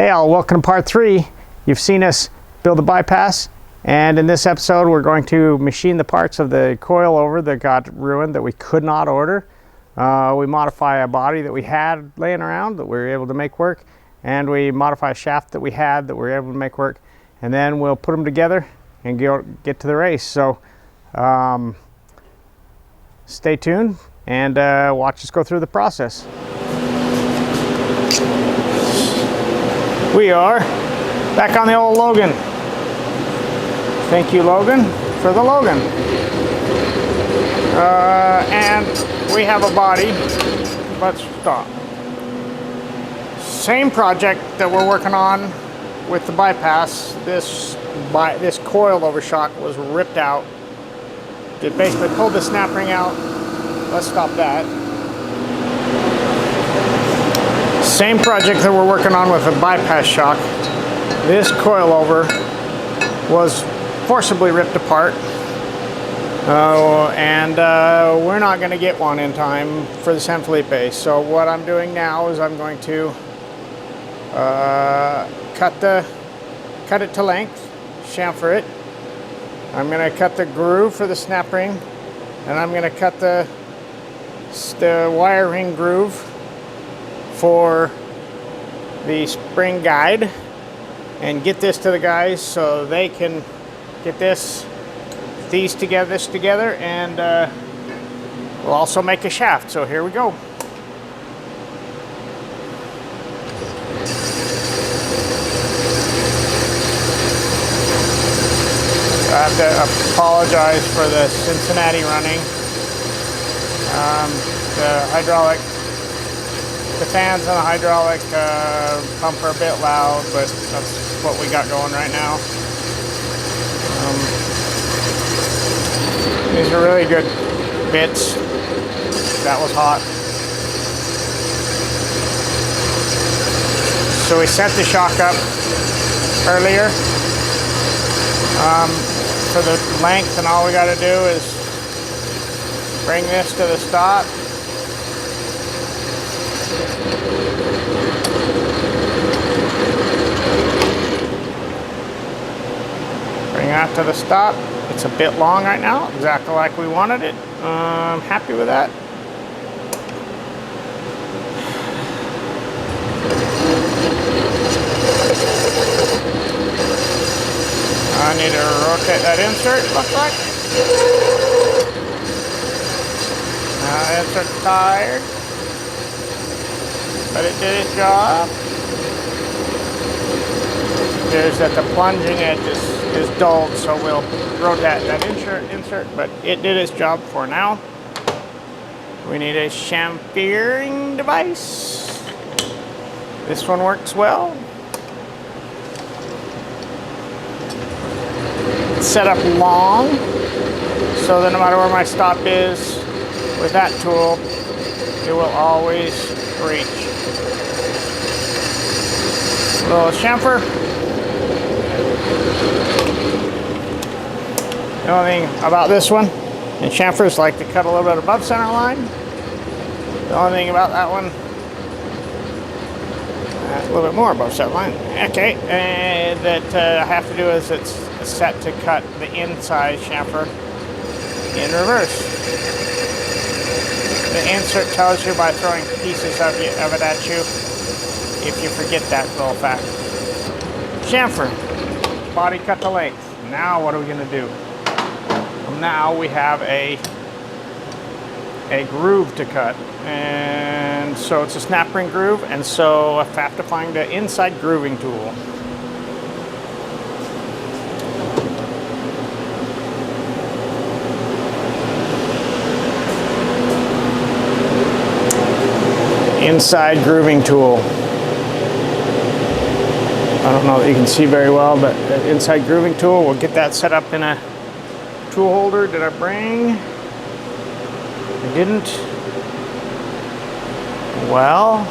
Hey all, welcome to part 3. You've seen us build a bypass, and in this episode we're going to machine the parts of the coilover that got ruined that we could not order. We modify a body that we had laying around that we were able to make work, and we modify a shaft that we had that we were able to make work, and then we'll put them together and get to the race. So stay tuned and watch us go through the process. We are back on the old Logan. Thank you, Logan, for the Logan. And we have a body. Let's stop. Same project that we're working on with the bypass. This coilover shock was ripped out. It basically pulled the snap ring out. Let's stop that. Same project that we're working on with a bypass shock. This coilover was forcibly ripped apart, and we're not going to get one in time for the San Felipe. So what I'm doing now is I'm going to cut it to length, chamfer it. I'm going to cut the groove for the snap ring, and I'm going to cut the wire ring groove for the spring guide, and get this to the guys so they can get this together, and we'll also make a shaft. So here we go. I have to apologize for the Cincinnati running. The fans on the hydraulic pump are a bit loud, but that's what we got going right now. These are really good bits. That was hot. So we set the shock up earlier for the length, and all we got to do is bring this to the stop. Bring that to the stop. It's a bit long right now, exactly like we wanted it. I'm happy with that. I need to rotate that insert, looks like. Insert's tired, but it did its job. There's that the plunging edge is dulled, so we'll rotate that insert, but it did its job for now. We need a chamfering device. This one works well. It's set up long, so that no matter where my stop is, with that tool, it will always reach. A little chamfer. The only thing about this one, and chamfers like to cut a little bit above center line. The only thing about that one, a little bit more above center line. Okay, that I have to do is it's set to cut the inside chamfer in reverse. The insert tells you by throwing pieces of it at you if you forget that little fact. Chamfer, body cut to length. Now what are we going to do? Now we have a groove to cut, and so it's a snap ring groove, and so I have to find the inside grooving tool. Inside grooving tool. I don't know that you can see very well, but the inside grooving tool, we'll get that set up in a tool holder. Did I bring? I didn't. Well,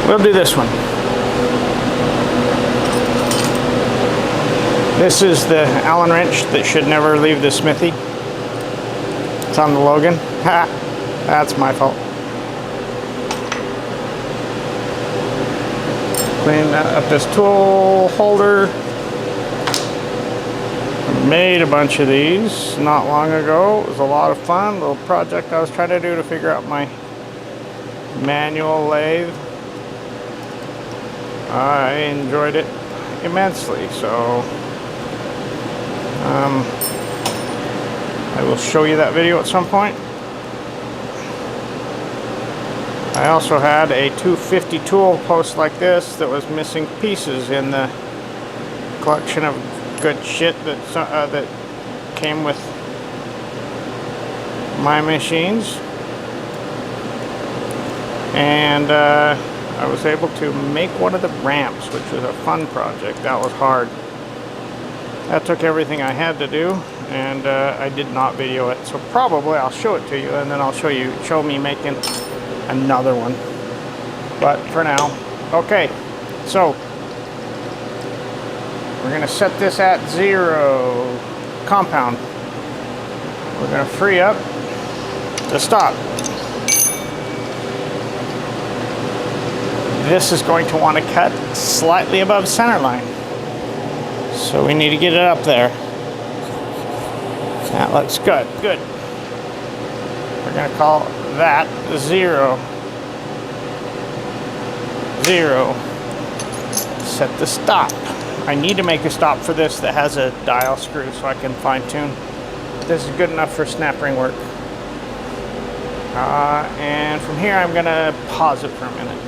we'll do this one. This is the Allen wrench that should never leave the smithy. It's on the Logan. Ha! That's my fault. Clean up this tool holder. Made a bunch of these not long ago. It was a lot of fun. Little project I was trying to do to figure out my manual lathe. I enjoyed it immensely, so I will show you that video at some point. I also had a 250 tool post like this that was missing pieces in the collection of good shit that came with my machines, and I was able to make one of the ramps, which was a fun project. That was hard. That took everything I had to do, and I did not video it, so probably I'll show it to you, and then I'll show me making another one. But for now, okay, so we're going to set this at 0 compound. We're going to free up the stop. This is going to want to cut slightly above center line, so we need to get it up there. That looks good. Good. We're going to call that 0. 0. Set the stop. I need to make a stop for this that has a dial screw so I can fine tune. This is good enough for snap ring work. And from here I'm gonna pause it for a minute.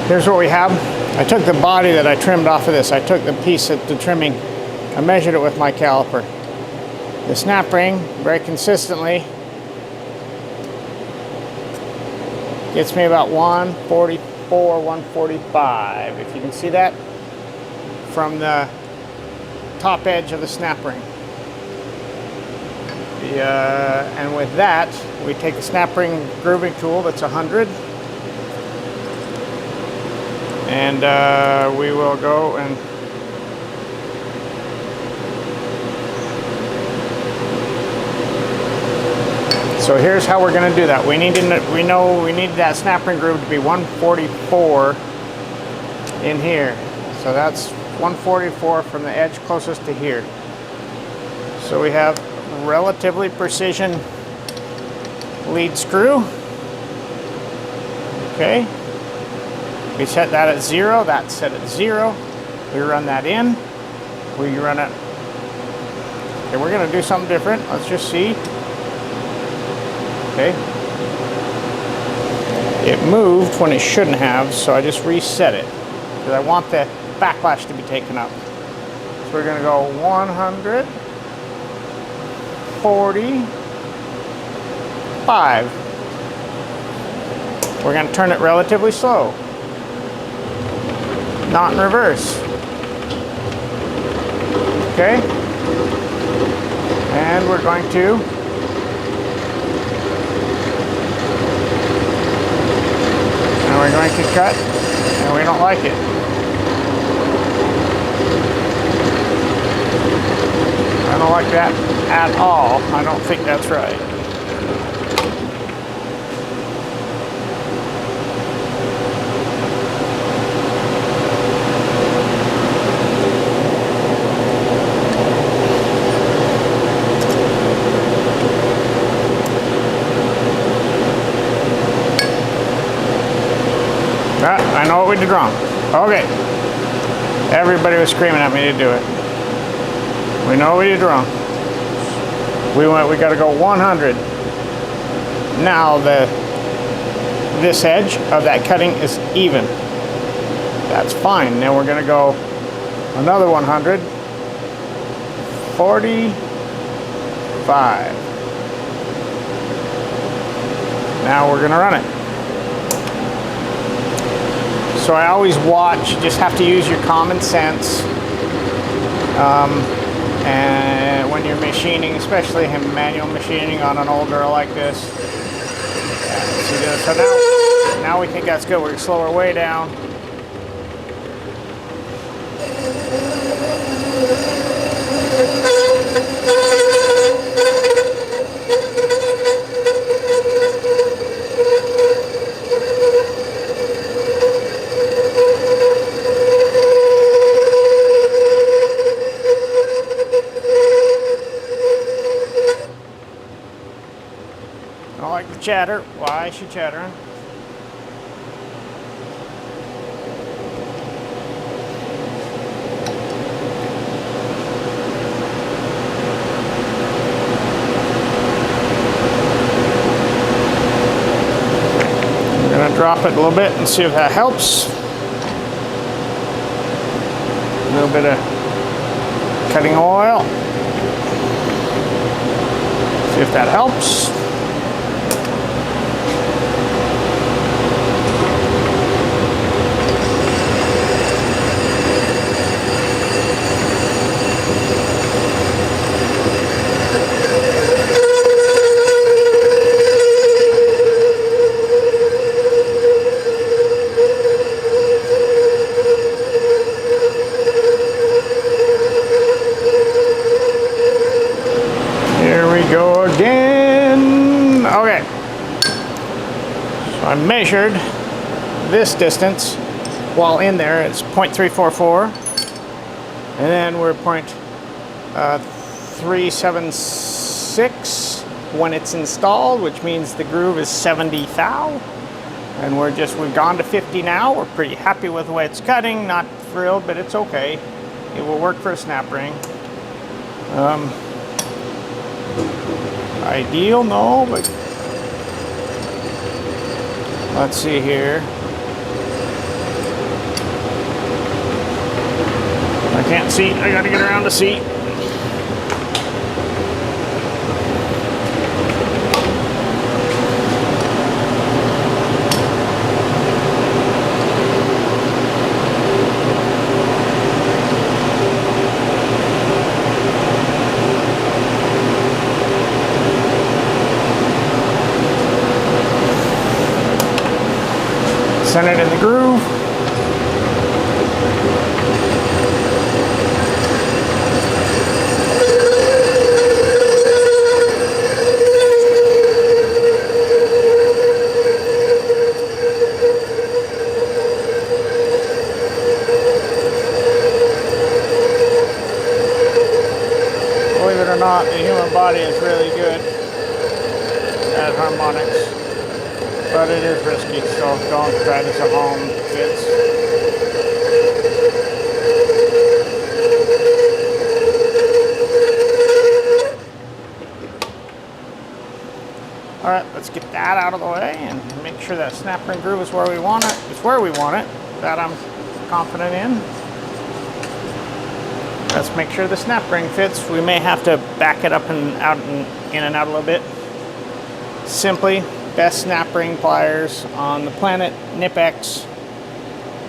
Here's what we have. I took the body that I trimmed off of this. I took the piece at the trimming. I measured it with my caliper. The snap ring, very consistently, gets me about 144, 145, if you can see that, from the top edge of the snap ring. And with that, we take a snap ring grooving tool that's 100, and we will go and so here's how we're going to do that. We need that snap ring groove to be 144 in here. So that's 144 from the edge closest to here. So we have relatively precision lead screw. Okay. We set that at 0. That's set at 0. We run that in. We run it. Okay, we're going to do something different. Let's just see. Okay. It moved when it shouldn't have, so I just reset it because I want the backlash to be taken up. So we're going to go 145. We're going to turn it relatively slow, not in reverse. Okay. And we're going to cut, and we don't like it. I don't like that at all. I don't think that's right. I know what we did wrong. Okay. Everybody was screaming at me to do it. We know we did wrong. We got to go 100. Now this edge of that cutting is even. That's fine. Now we're going to go another 100. 45. Now we're going to run it. So I always watch, you just have to use your common sense. And when you're machining, especially manual machining on an old drill like this. So now we think that's good. We're going to slow our way down. chatter. Why is she chattering? I'm gonna drop it a little bit and see if that helps. A little bit of cutting oil. See if that helps. Go again. Okay. So I measured this distance while in there. It's 0.344. And then we're 0.376 when it's installed, which means the groove is 70 thou. And we've gone to 50 now. We're pretty happy with the way it's cutting. Not thrilled, but it's okay. It will work for a snap ring. Ideal, no, but let's see here. I can't see. I gotta get around to see. Send it in the groove. Believe it or not, the human body is really good at harmonics. But it is risky, so don't try this at home, kids. All right, let's get that out of the way and make sure that snap ring groove is where we want it. It's where we want it. That I'm confident in. Let's make sure the snap ring fits. We may have to back it up and out and in and out a little bit. Simply. Best snap ring pliers on the planet, Nip-X,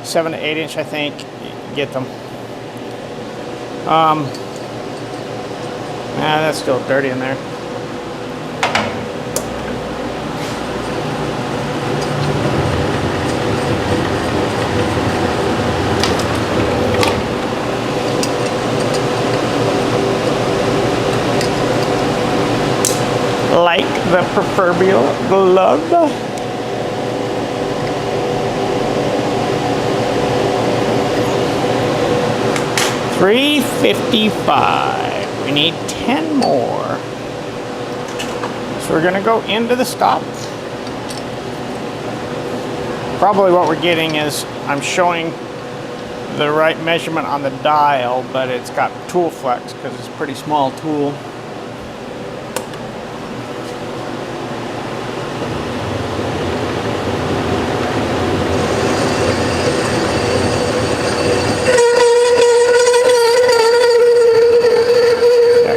7 to 8 inch, I think. Get them. That's still dirty in there. Like the proverbial glove. $3.55. We need 10 more. So we're gonna go into the stop. Probably what we're getting is I'm showing the right measurement on the dial, but it's got tool flex because it's a pretty small tool.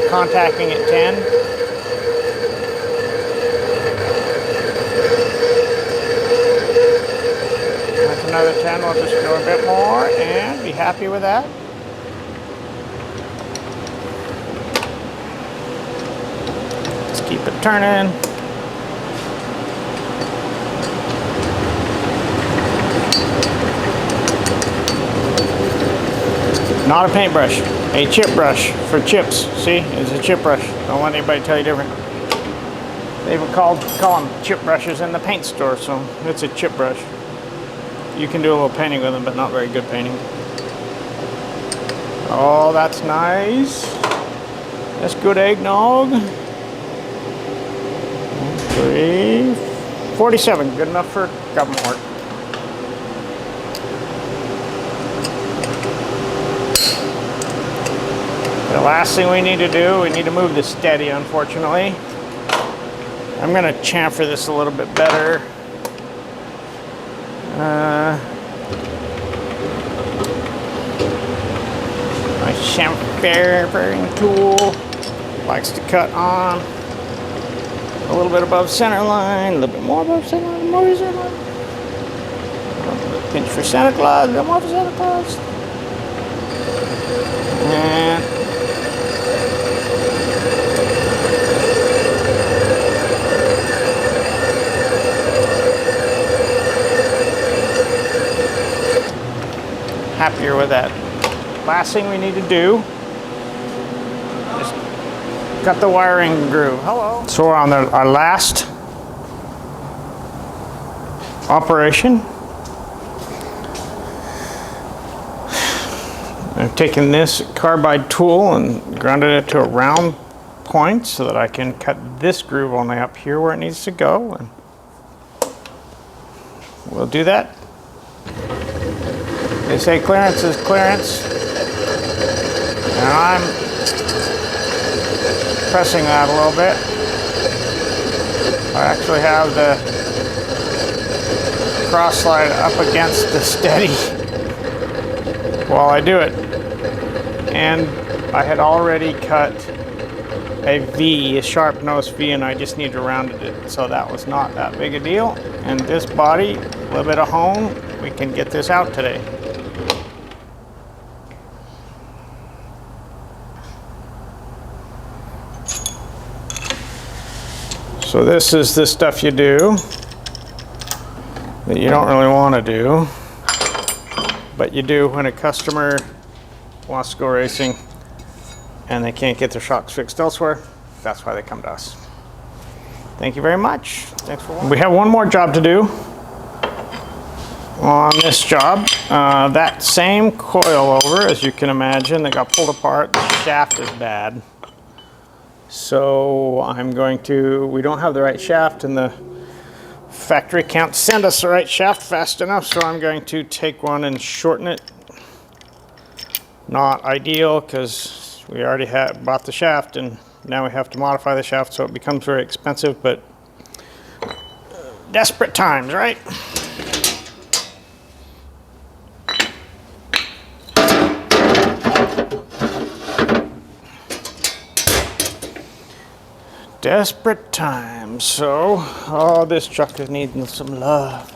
Contacting at 10. That's another 10. We'll just go a bit more and be happy with that. Let's keep it turning. Not a paintbrush. A chip brush for chips. See, it's a chip brush. Don't let anybody tell you different. They even call them chip brushes in the paint store, so it's a chip brush. You can do a little painting with them, but not very good painting. Oh, that's nice. That's good eggnog. 347, good enough for government work. The last thing we need to do, we need to move the steady, unfortunately. I'm going to chamfer this a little bit better. My chamfering tool likes to cut on a little bit above center line, a little bit more above center line, more center line. Pinch for Santa Claus, a little more for Santa Claus. And happier with that. Last thing we need to do is cut the wiring groove. Hello. So we're on our last operation. I've taken this carbide tool and grounded it to a round point so that I can cut this groove only up here where it needs to go. And we'll do that. They say clearance is clearance, and I'm pressing that a little bit. I actually have the cross slide up against the steady while I do it. And I had already cut a V, a sharp nose V, and I just need to round it, so that was not that big a deal. And this body, a little bit of hone, we can get this out today. So this is the stuff you do that you don't really want to do, but you do when a customer wants to go racing and they can't get their shocks fixed elsewhere. That's why they come to us. Thank you very much. Thanks for watching. We have one more job to do on this job. That same coilover, as you can imagine, that got pulled apart. The shaft is bad. So I'm going to, we don't have the right shaft and the factory can't send us the right shaft fast enough, so I'm going to take one and shorten it. Not ideal because we already bought the shaft and now we have to modify the shaft, so it becomes very expensive, but desperate times, right? Desperate times. So, oh, this truck is needing some love.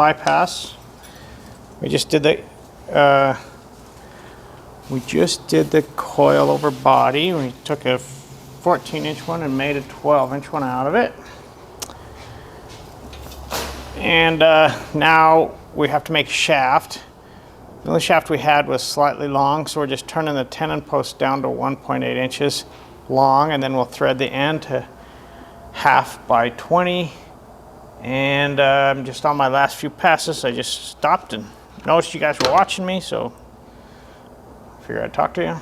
bypass. We just did the coilover body. We took a 14-inch one and made a 12-inch one out of it. And now we have to make a shaft. The only shaft we had was slightly long, so we're just turning the tenon post down to 1.8 inches long, and then we'll thread the end to 1/2 by 20. And just on my last few passes, I just stopped and noticed you guys were watching me, so I figured I'd talk to you.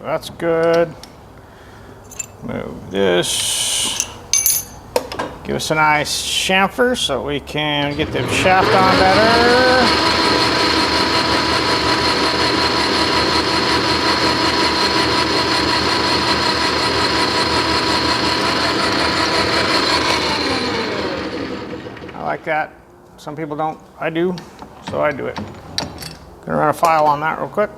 That's good. Move this. Give us a nice chamfer so we can get the shaft on better. I like that. Some people don't. I do, so I do it. Gonna run a file on that real quick.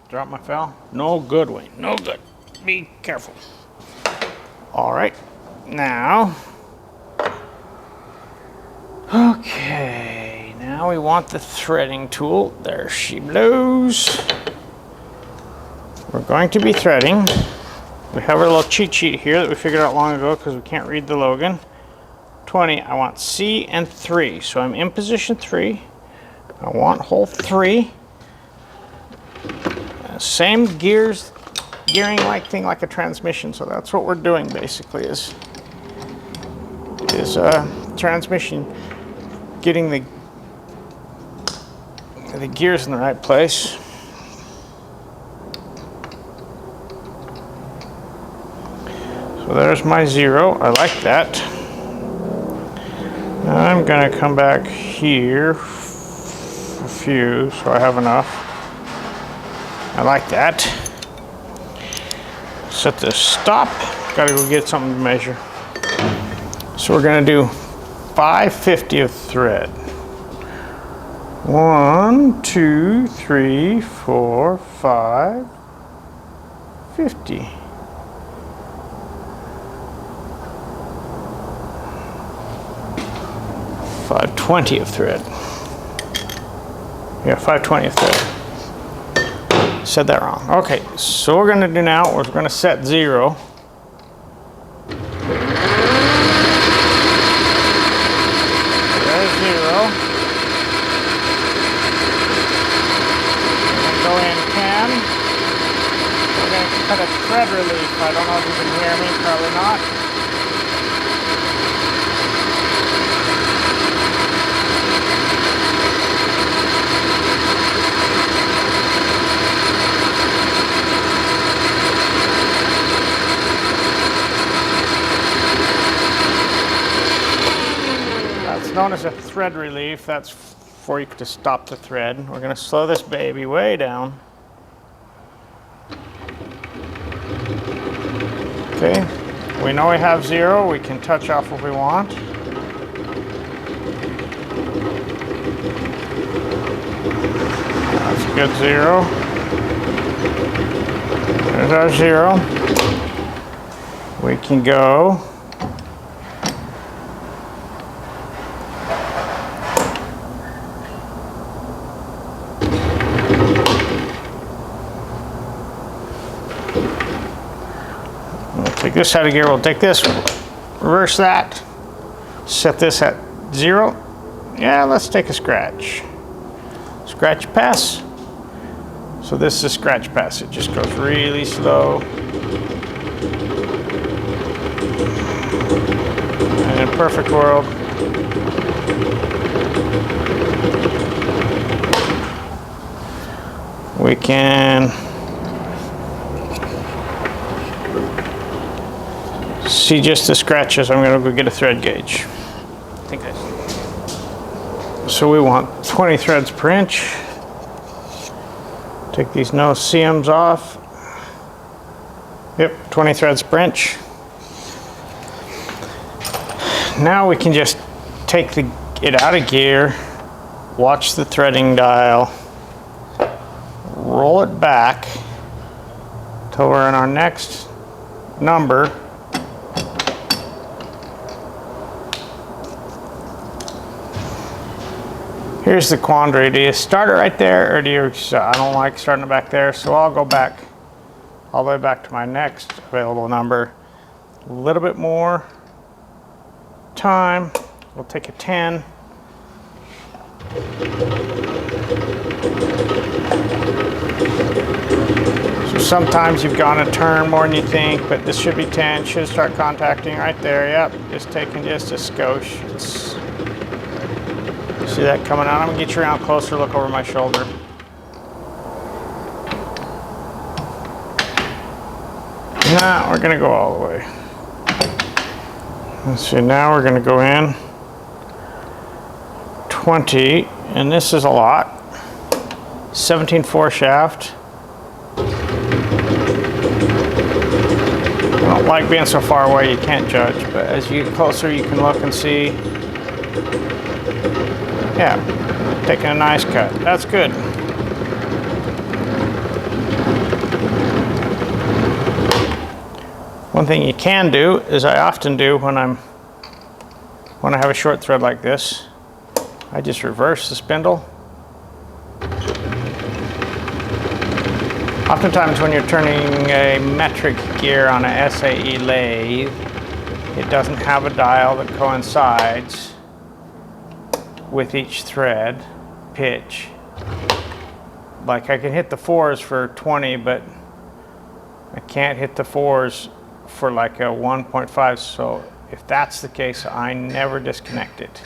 Drop my file. No good, Wayne. No good. Be careful. All right. Now. Okay. Now we want the threading tool. There she blows. We're going to be threading. We have our little cheat sheet here that we figured out long ago because we can't read the Logan. 20. I want C and 3. So I'm in position 3. I want hole 3. Same gearing like thing like a transmission, so that's what we're doing basically is transmission, getting the gears in the right place. So there's my 0. I like that. Now I'm gonna come back here a few so I have enough. I like that. Set this stop. Gotta go get something to measure. So we're gonna do 550 of thread. 1, 2, 3, 4, 5, 50. $520 of thread. Yeah, $520 of thread. Said that wrong. Okay, so what we're going to do now, we're going to set 0. There's 0. We're going to go in 10. We're going to cut a thread relief. I don't know if you can hear me, probably not. Known as a thread relief. That's for you to stop the thread. We're going to slow this baby way down. Okay, we know we have 0. We can touch off if we want. That's a good 0. There's our 0. We can go take this out of gear, we'll take this, reverse that, set this at 0. Yeah, let's take a scratch. Scratch pass. So this is a scratch pass. It just goes really slow. And in a perfect world, we can see just the scratches. I'm going to go get a thread gauge. So we want 20 threads per inch. Take these no seams off. Yep, 20 threads per inch. Now we can just take it out of gear, watch the threading dial, roll it back till we're in our next number. Here's the quandary. Do you start it right there, or do you, I don't like starting it back there, so I'll go back all the way back to my next available number. A little bit more time. We'll take a 10. So sometimes you've gone a turn more than you think, but this should be 10. Should start contacting right there. Yep, just taking just a skosh. See that coming out? I'm gonna get you around closer, look over my shoulder. Now we're gonna go all the way. Let's see, now we're gonna go in 20, and this is a lot. 17/4 shaft. I don't like being so far away you can't judge, but as you get closer you can look and see. Yeah, taking a nice cut. That's good. One thing you can do is I often do when I have a short thread like this, I just reverse the spindle. Oftentimes when you're turning a metric gear on a SAE lathe, it doesn't have a dial that coincides with each thread pitch. Like I can hit the 4s for 20, but I can't hit the 4s for like a 1.5. So if that's the case, I never disconnect it.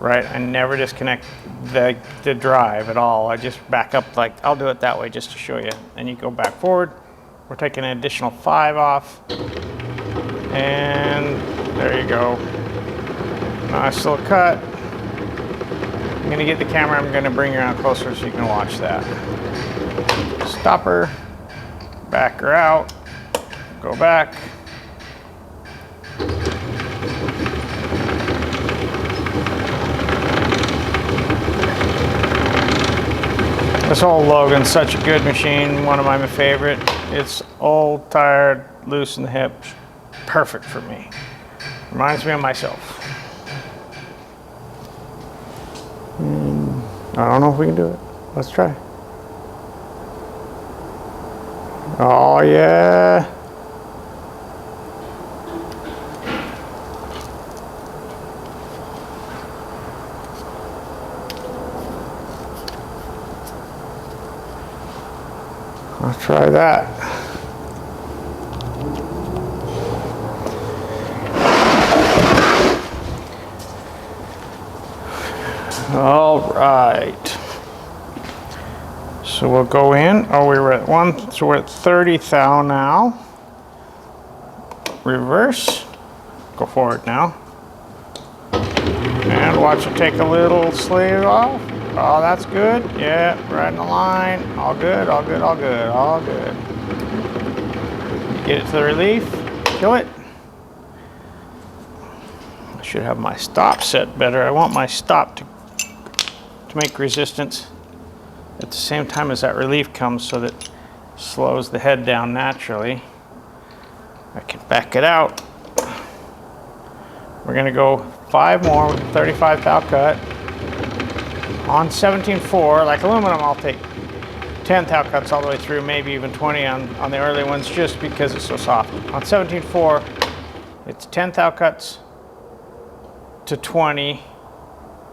Right? I never disconnect the drive at all. I just back up, like I'll do it that way just to show you. And you go back forward. We're taking an additional 5 off. And there you go. Nice little cut. I'm going to get the camera, I'm going to bring her around closer so you can watch that. Stop her, back her out, go back. This old Logan's such a good machine, one of my favorite. It's old, tired, loose in the hips, perfect for me. Reminds me of myself. I don't know if we can do it. Let's try. Oh yeah. I'll try that. All right. So we'll go in. Oh, we were at 1, so we're at 30 thou now. Reverse. Go forward now. And watch it take a little sleeve off. Oh, that's good. Yeah, right in the line. All good, all good, all good, all good. Get it to the relief. Kill it. I should have my stop set better. I want my stop to make resistance at the same time as that relief comes, so that it slows the head down naturally. I can back it out. We're going to go 5 more with 35 thou cut. On 17/4, like aluminum, I'll take 10 thou cuts all the way through, maybe even 20 on the early ones, just because it's so soft. On 17/4, it's 10 thou cuts, to 20,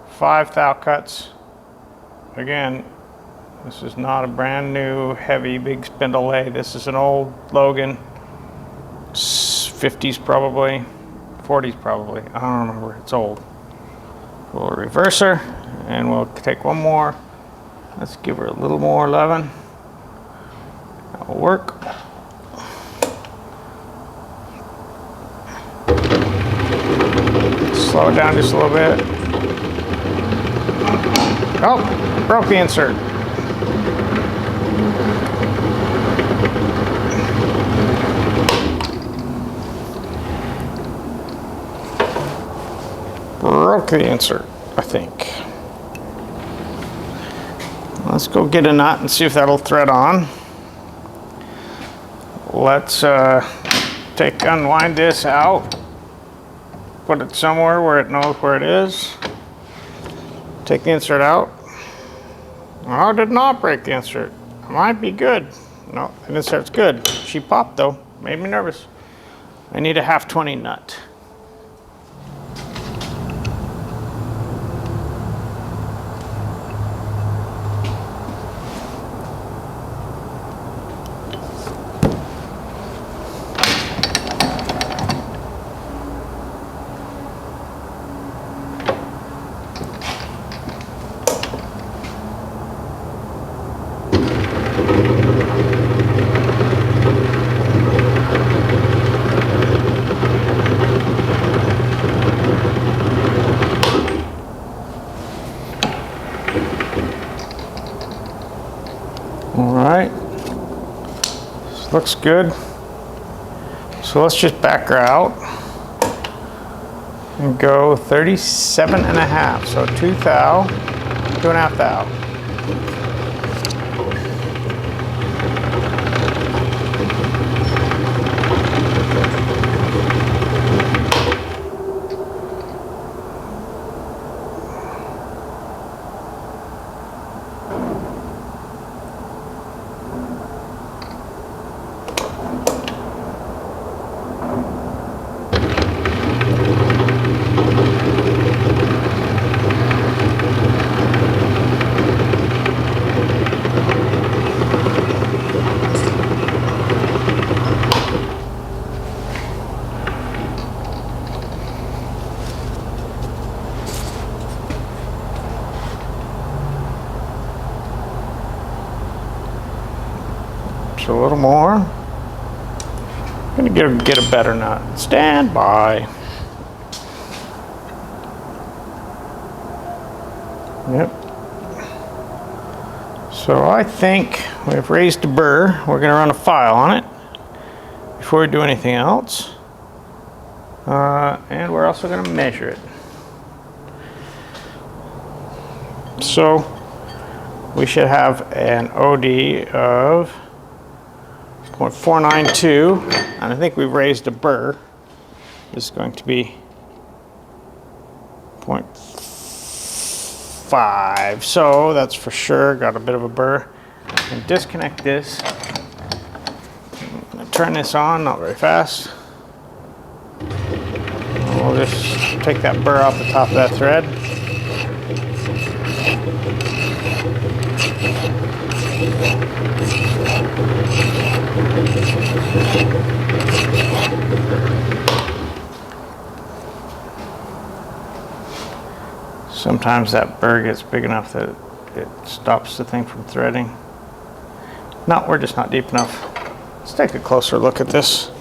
5 thou cuts. Again, this is not a brand new, heavy, big spindle lathe. This is an old Logan, 50s probably, 40s probably. I don't remember, it's old. We'll reverse her, and we'll take one more. Let's give her a little more 11. That will work. Slow it down just a little bit. Oh, broke the insert. Broke the insert, I think. Let's go get a nut and see if that'll thread on. Let's unwind this out. Put it somewhere where it knows where it is. Take the insert out. Oh, it did not break the insert. It might be good. No, the insert's good. She popped though. Made me nervous. I need a 1/2-20 nut. All right, this looks good. So let's just back her out and go 37.5. So 2 thou, 2.5 thou. A little more. I'm gonna get a better nut. Stand by. Yep. So I think we've raised the burr. We're gonna run a file on it before we do anything else. And we're also gonna measure it. So we should have an OD of 0.492, and I think we've raised a burr. This is going to be 0.5, so that's for sure got a bit of a burr. And disconnect this. I'm going to turn this on, not very fast. We'll just take that burr off the top of that thread. Sometimes that burr gets big enough that it stops the thing from threading. No, we're just not deep enough. Let's take a closer look at this.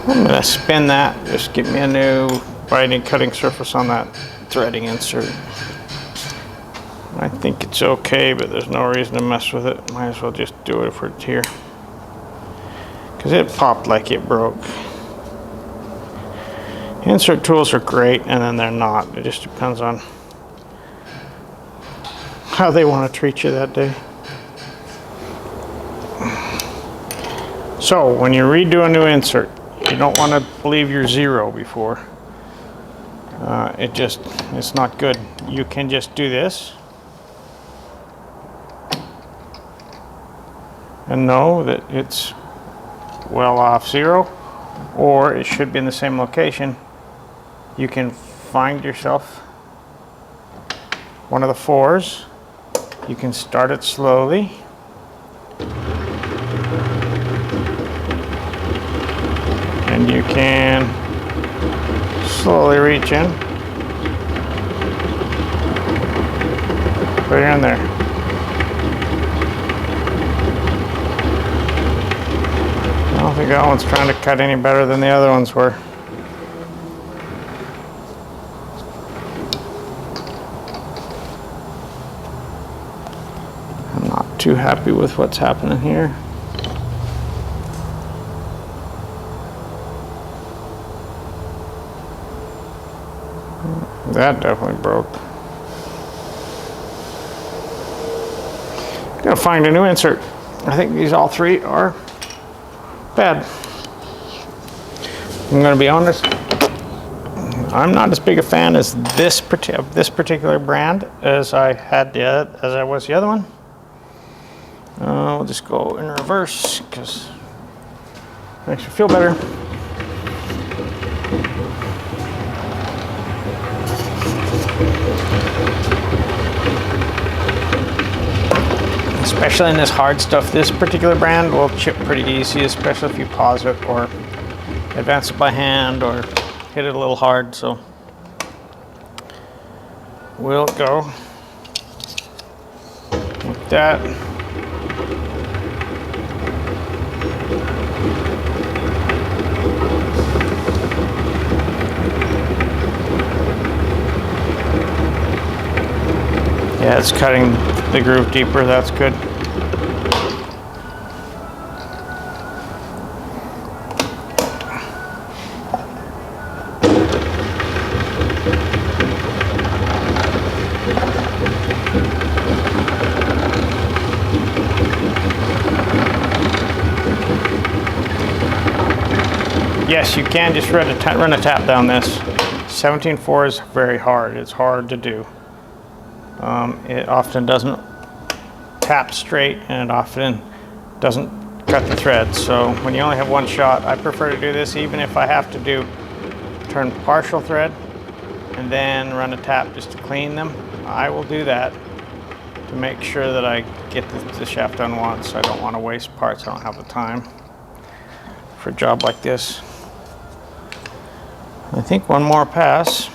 I'm going to spin that, just give me a new binding cutting surface on that threading insert. I think it's okay, but there's no reason to mess with it. Might as well just do it if it's here. Because it popped like it broke. Insert tools are great, and then they're not. It just depends on how they want to treat you that day. So when you redo a new insert, you don't want to leave your 0 before. It's not good. You can just do this. and know that it's well off zero, or it should be in the same location, you can find yourself one of the fours. You can start it slowly. And you can slowly reach in. Put it in there. I don't think that one's trying to cut any better than the other ones were. I'm not too happy with what's happening here. That definitely broke. Gotta find a new insert. I think these all three are bad. I'm gonna be honest, I'm not as big a fan as this particular brand as I was the other one. We'll just go in reverse because it makes me feel better. Especially in this hard stuff, this particular brand will chip pretty easy, especially if you pause it or advance it by hand or hit it a little hard. So we'll go with that. Yeah, it's cutting the groove deeper, that's good. Yes, you can just run a tap down this. 17.4 is very hard. It's hard to do. It often doesn't tap straight, and it often doesn't cut the thread. So when you only have one shot, I prefer to do this, even if I have to turn partial thread and then run a tap just to clean them. I will do that to make sure that I get the shaft done once. I don't want to waste parts. I don't have the time for a job like this. I think one more pass.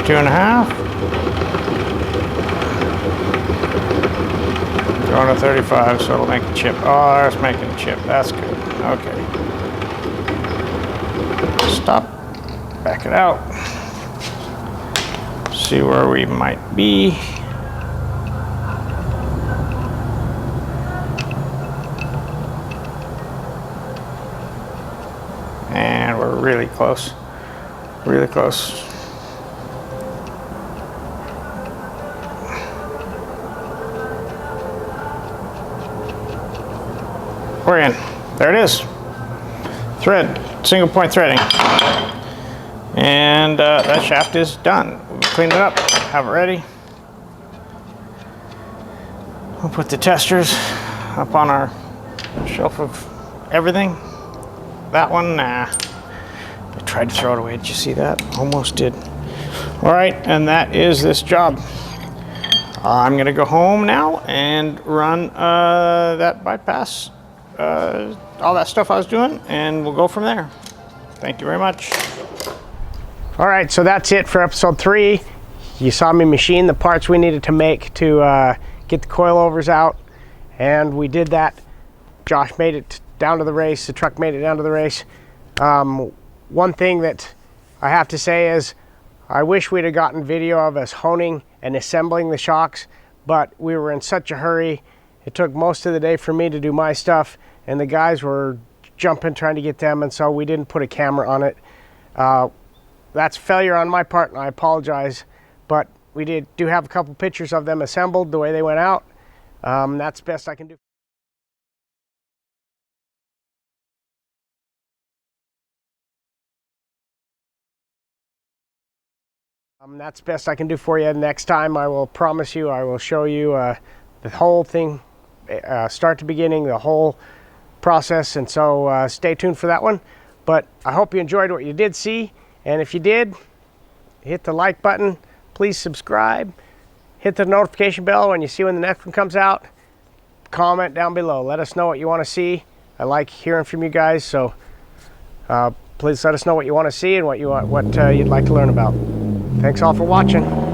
Two and a half. Going to 35, so it'll make a chip. Oh, it's making a chip. That's good. Okay. Stop. Back it out. See where we might be. And we're really close. Really close. We're in. There it is. Thread, single point threading. And that shaft is done. We'll clean it up, have it ready. We'll put the testers up on our shelf of everything. That one, nah. I tried to throw it away. Did you see that? Almost did. All right, and that is this job. I'm gonna go home now and run that bypass. All that stuff I was doing, and we'll go from there. Thank you very much. All right, so that's it for episode 3. You saw me machine the parts we needed to make to get the coilovers out, and we did that. Josh made it down to the race. The truck made it down to the race. One thing that I have to say is I wish we'd have gotten video of us honing and assembling the shocks, but we were in such a hurry. It took most of the day for me to do my stuff, and the guys were jumping trying to get them, and so we didn't put a camera on it. that's failure on my part, and I apologize. But we do have a couple pictures of them assembled the way they went out. That's best I can do. That's best I can do for you. Next time, I will promise you, I will show you the whole thing, start to beginning, the whole process. And so stay tuned for that one. But I hope you enjoyed what you did see. And if you did, hit the like button. Please subscribe. Hit the notification bell when you see when the next one comes out. Comment down below. Let us know what you want to see. I like hearing from you guys. So please let us know what you want to see and what you'd like to learn about. Thanks all for watching.